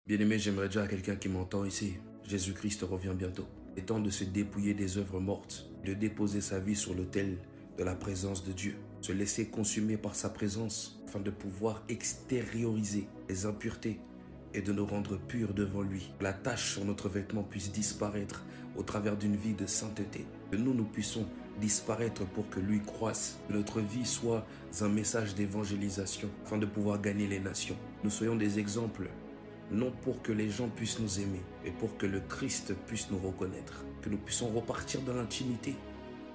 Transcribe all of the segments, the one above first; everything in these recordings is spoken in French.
Bien-aimé, j'aimerais dire à quelqu'un qui m'entend ici, Jésus-Christ revient bientôt. Il est temps de se dépouiller des œuvres mortes, de déposer sa vie sur l'autel de la présence de Dieu, se laisser consumer par sa présence afin de pouvoir extérioriser les impuretés et de nous rendre purs devant lui. Que la tache sur notre vêtement puisse disparaître au travers d'une vie de sainteté. Que nous puissions disparaître pour que lui croisse. Que notre vie soit un message d'évangélisation afin de pouvoir gagner les nations. Nous soyons des exemples, non pour que les gens puissent nous aimer, mais pour que le Christ puisse nous reconnaître. Que nous puissions repartir dans l'intimité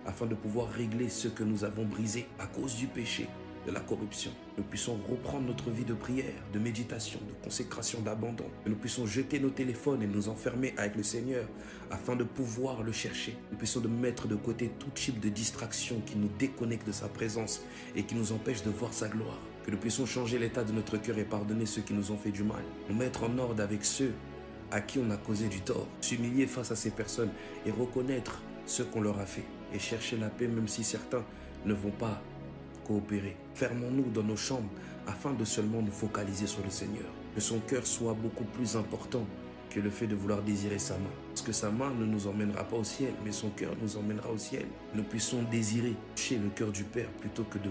afin de pouvoir régler ce que nous avons brisé à cause du péché, de la corruption. Nous puissions reprendre notre vie de prière, de méditation, de consécration, d'abandon. Que nous puissions jeter nos téléphones et nous enfermer avec le Seigneur afin de pouvoir le chercher. Nous puissions de mettre de côté tout type de distraction qui nous déconnecte de sa présence et qui nous empêche de voir sa gloire. Que nous puissions changer l'état de notre cœur et pardonner ceux qui nous ont fait du mal. Nous mettre en ordre avec ceux à qui on a causé du tort. S'humilier face à ces personnes et reconnaître ce qu'on leur a fait. Et chercher la paix même si certains ne vont pas coopérer. Fermons-nous dans nos chambres afin de seulement nous focaliser sur le Seigneur. Que son cœur soit beaucoup plus important que le fait de vouloir désirer sa main. Parce que sa main ne nous emmènera pas au ciel, mais son cœur nous emmènera au ciel. Nous puissions désirer toucher le cœur du Père plutôt que de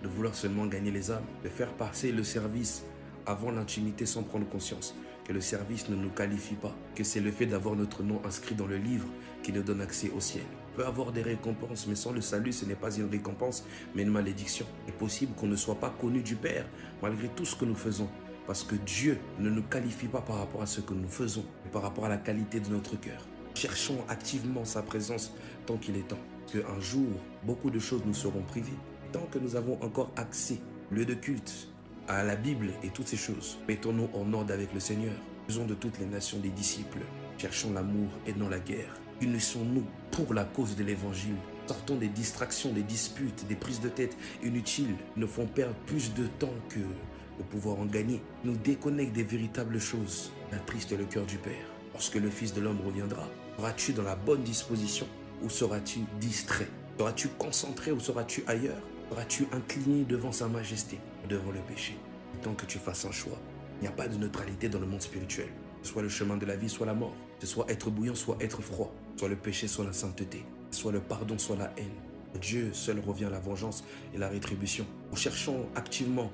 vouloir seulement gagner les âmes. De faire passer le service avant l'intimité sans prendre conscience que le service ne nous qualifie pas, que c'est le fait d'avoir notre nom inscrit dans le livre qui nous donne accès au ciel. On peut avoir des récompenses, mais sans le salut, ce n'est pas une récompense, mais une malédiction. Il est possible qu'on ne soit pas connu du Père, malgré tout ce que nous faisons, parce que Dieu ne nous qualifie pas par rapport à ce que nous faisons, mais par rapport à la qualité de notre cœur. Cherchons activement sa présence tant qu'il est temps, parce qu'un jour, beaucoup de choses nous seront privées. Tant que nous avons encore accès, lieu de culte, à la Bible et toutes ces choses, mettons-nous en ordre avec le Seigneur. Faisons de toutes les nations des disciples. Cherchons l'amour et non la guerre. Unissons-nous pour la cause de l'évangile. Sortons des distractions, des disputes, des prises de tête inutiles qui nous font perdre plus de temps que de pouvoir en gagner. Nous déconnectent des véritables choses. Attriste le cœur du Père. Lorsque le Fils de l'homme reviendra, seras-tu dans la bonne disposition ou seras-tu distrait? Seras-tu concentré ou seras-tu ailleurs? Seras-tu incliné devant sa majesté, devant le péché? Tant que tu fasses un choix, il n'y a pas de neutralité dans le monde spirituel. Soit le chemin de la vie, soit la mort. Soit être bouillant, soit être froid. Soit le péché, soit la sainteté. Soit le pardon, soit la haine. Dieu seul revient la vengeance et la rétribution. Nous cherchons activement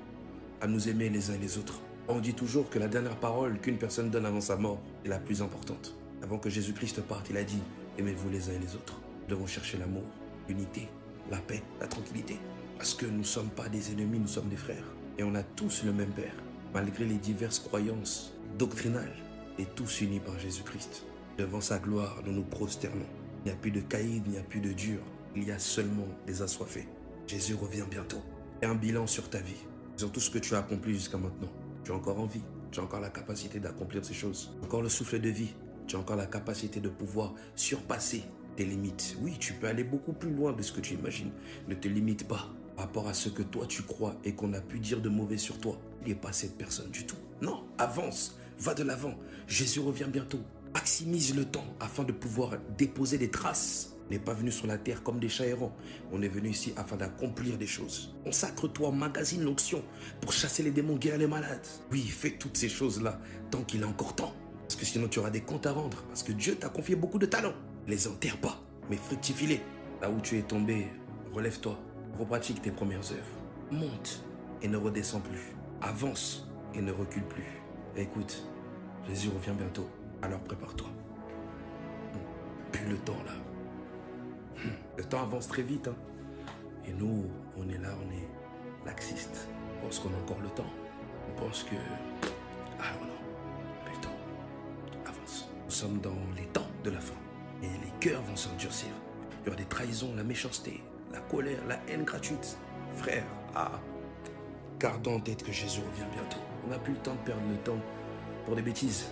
à nous aimer les uns et les autres. On dit toujours que la dernière parole qu'une personne donne avant sa mort est la plus importante. Avant que Jésus-Christ parte, il a dit « Aimez-vous les uns et les autres ». Nous devons chercher l'amour, l'unité, la paix, la tranquillité. Parce que nous ne sommes pas des ennemis, nous sommes des frères. Et on a tous le même Père, malgré les diverses croyances doctrinales, et tous unis par Jésus-Christ. Devant sa gloire, nous nous prosternons. Il n'y a plus de caïd, il n'y a plus de dur. Il y a seulement des assoiffés. Jésus revient bientôt. Et un bilan sur ta vie, sur tout ce que tu as accompli jusqu'à maintenant. Tu as encore envie, tu as encore la capacité d'accomplir ces choses. Encore le souffle de vie, tu as encore la capacité de pouvoir surpasser tes limites. Oui, tu peux aller beaucoup plus loin de ce que tu imagines. Ne te limite pas par rapport à ce que toi tu crois et qu'on a pu dire de mauvais sur toi. Il n'est pas cette personne du tout. Non, avance, va de l'avant. Jésus revient bientôt. Maximise le temps afin de pouvoir déposer des traces. On n'est pas venu sur la terre comme des chats errants. On est venu ici afin d'accomplir des choses. Consacre-toi, magasine l'onction pour chasser les démons, guérir les malades. Oui, fais toutes ces choses-là tant qu'il est encore temps. Parce que sinon tu auras des comptes à rendre. Parce que Dieu t'a confié beaucoup de talents. Les enterre pas, mais fructifie-les. Là où tu es tombé, relève-toi. Repratique tes premières œuvres. Monte et ne redescends plus. Avance et ne recule plus. Et écoute, Jésus revient bientôt. Alors prépare-toi. Plus le temps là. Le temps avance très vite. Hein. Et nous, on est là, on est laxistes. On pense qu'on a encore le temps. On pense que... Ah non, plus le temps. Avance. Nous sommes dans les temps de la fin. Et les cœurs vont s'endurcir. Il y aura des trahisons, la méchanceté, la colère, la haine gratuite. Frère, gardons en tête que Jésus revient bientôt. On n'a plus le temps de perdre le temps pour des bêtises.